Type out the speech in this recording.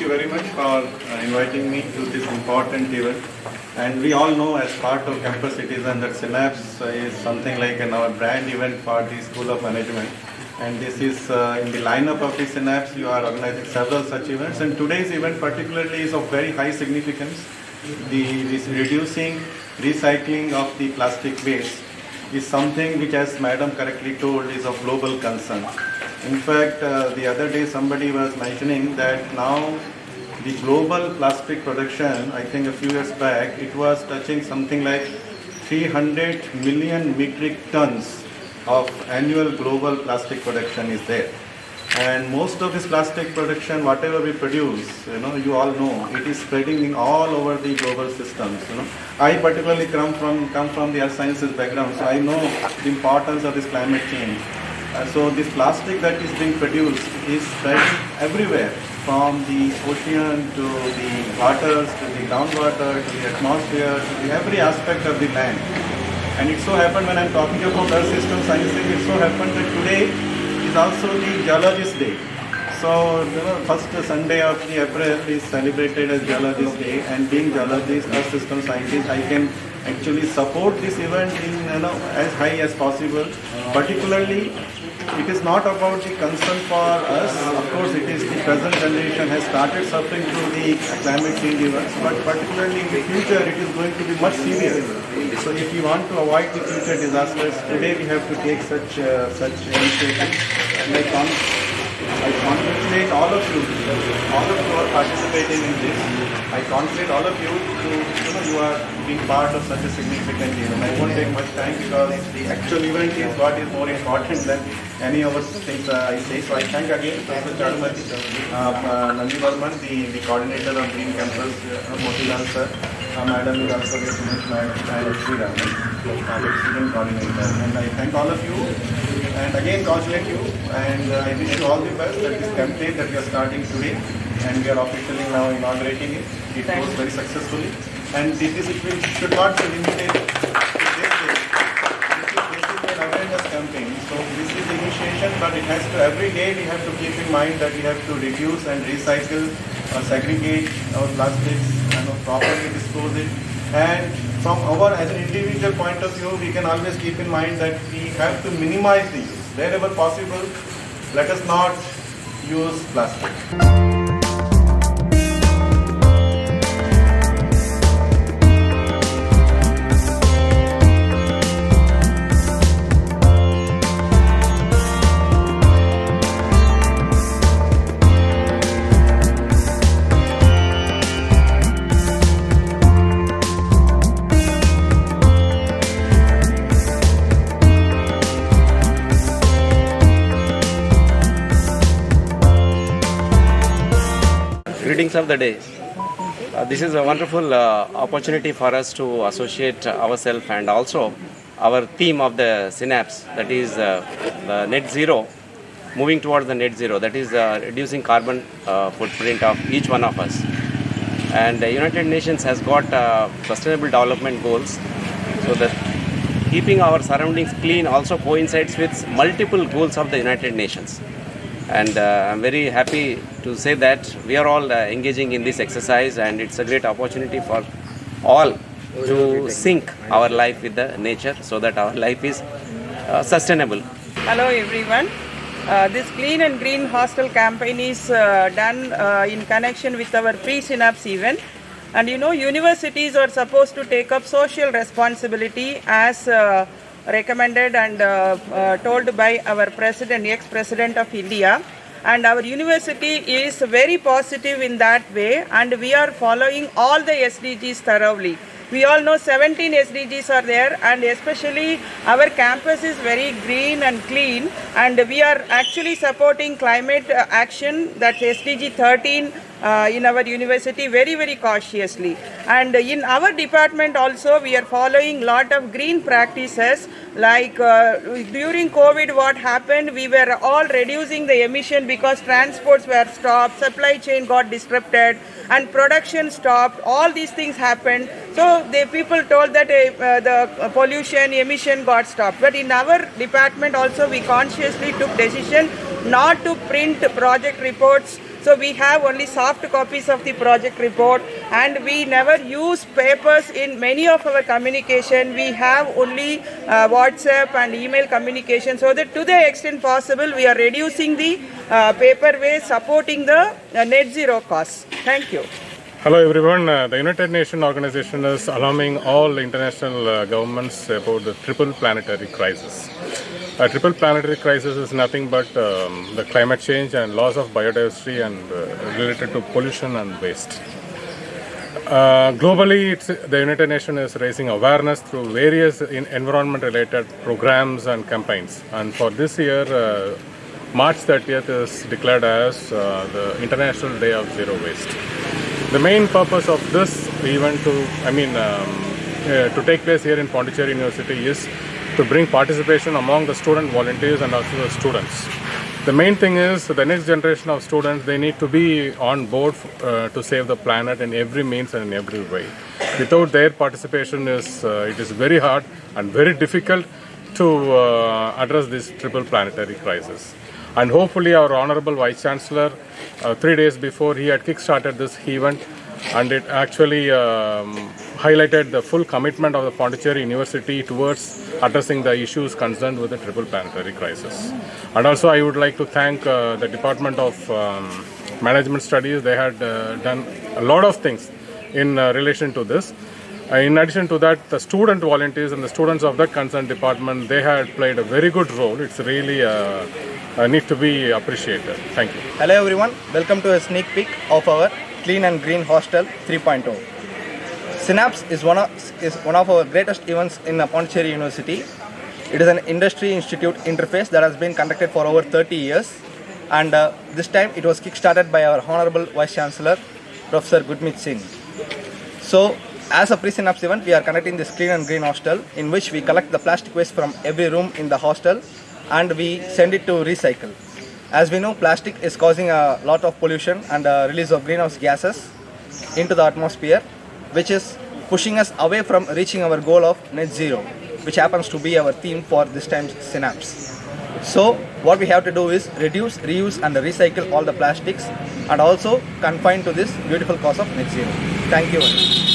you very much for inviting me to this important event. And we all know as part of Campus Citizen that SYNAPSE is something like our brand event for the School of Management. And this is in the lineup of the SYNAPSE, you are organizing several such events. And today's event particularly is of very high significance. This reducing, recycling of the plastic waste is something which, as Madam correctly told, is of global concern. In fact, the other day somebody was mentioning that now the global plastic production, I think a few years back, it was touching something like 300 million metric tons of annual global plastic production is there. And most of this plastic production, whatever we produce, you all know, it is spreading in all over the global systems. I particularly come from the earth sciences background, so I know the importance of this climate change. So this plastic that is being produced is spreading everywhere, from the ocean to the waters, to the groundwater, to the atmosphere, to every aspect of the land. And it so happened, when I'm talking about earth system sciences, it so happened that today is also the Geologist Day. So first Sunday of the April is celebrated as Geologist Day, and being geologist, earth system scientist, I can actually support this event in as high as possible. Particularly, it is not about the concern for us. Of course, it is the present generation has started suffering through the climate change events, but particularly in the future, it is going to be much severe. So, if you want to avoid the future disasters, today we have to take such initiatives. And I congratulate all of you who are participating in this. I congratulate all of you you are being part of such a significant event. I won't take much time because the actual event is what is more important than any of us things I say. So I thank again Professor Chadumati, Nandi Varman, the coordinator of Green Campus, Motilal sir, Madam is also here to meet Madam, and Sri Raman, the student coordinator. And I thank all of you and again congratulate you, and I wish you all the best at this campaign that we are starting today, and we are officially now inaugurating it. It goes very successfully, and it should not be limited to this day. This is basically an awareness campaign. So this is the initiation, but it has to, every day we have to keep in mind that we have to reduce and recycle, segregate our plastics, and properly dispose it. And from as an individual point of view, we can always keep in mind that we have to minimize the use. Wherever possible, let us not use plastic. Greetings of the day. This is a wonderful opportunity for us to associate ourselves and also our theme of the SYNAPSE, that is the net zero, moving towards the net zero, that is reducing carbon footprint of each one of us. And the United Nations has got sustainable development goals, so that keeping our surroundings clean also coincides with multiple goals of the United Nations. And I'm very happy to say that we are all engaging in this exercise, and it's a great opportunity for all to sync our life with the nature so that our life is sustainable. Hello everyone. This Clean and Green Hostel campaign is done in connection with our pre-SYNAPSE event. And universities are supposed to take up social responsibility as recommended and told by our president, ex-president of India, and our university is very positive in that way, and we are following all the SDGs thoroughly. We all know 17 SDGs are there, and especially our campus is very green and clean, and we are actually supporting climate action, that's SDG 13 in our university very, very cautiously. And in our department also we are following lot of green practices, like during COVID what happened, we were all reducing the emission because transports were stopped, supply chain got disrupted, and production stopped. All these things happened. So the people told that the pollution, emission got stopped. But in our department also we consciously took decision not to print project reports So we have only soft copies of the project report, and we never use papers in many of our communication. We have only WhatsApp and email communication, so that to the extent possible we are reducing the paper waste, supporting the net zero costs. Thank you. Hello everyone. The United Nations organization is alarming all international governments about the triple planetary crisis. A triple planetary crisis is nothing but the climate change and loss of biodiversity and related to pollution and waste. Globally, the United Nations is raising awareness through various environment-related programs and campaigns. And for this year, March 30th is declared as the International Day of Zero Waste. The main purpose of this event to take place here in Pondicherry University is to bring participation among the student volunteers and also the students. The main thing is the next generation of students, they need to be on board to save the planet in every means and in every way. Without their participation, it is very hard and very difficult to address this triple planetary crisis. And hopefully our Honorable Vice Chancellor, 3 days before, he had kick-started this event, and it actually highlighted the full commitment of the Pondicherry University towards addressing the issues concerned with the triple planetary crisis. And also I would like to thank the Department of Management Studies. They had done a lot of things in relation to this. In addition to that, the student volunteers and the students of that concerned department, they had played a very good role. It's really need to be appreciated. Thank you. Hello everyone, welcome to a sneak peek of our Clean and Green Hostel 3.0. SYNAPSE is one of our greatest events in Pondicherry University. It is an industry institute interface that has been conducted for over 30 years, and this time it was kick-started by our Honorable Vice Chancellor, Professor Gurmeet Singh. So, as a pre-SYNAPSE event, we are conducting this Clean and Green Hostel, in which we collect the plastic waste from every room in the hostel and we send it to recycle. As we know, plastic is causing a lot of pollution and release of greenhouse gases into the atmosphere, which is pushing us away from reaching our goal of net zero, which happens to be our theme for this time's SYNAPSE. So what we have to do is reduce, reuse and recycle all the plastics, and also confine to this beautiful cause of net zero. Thank you.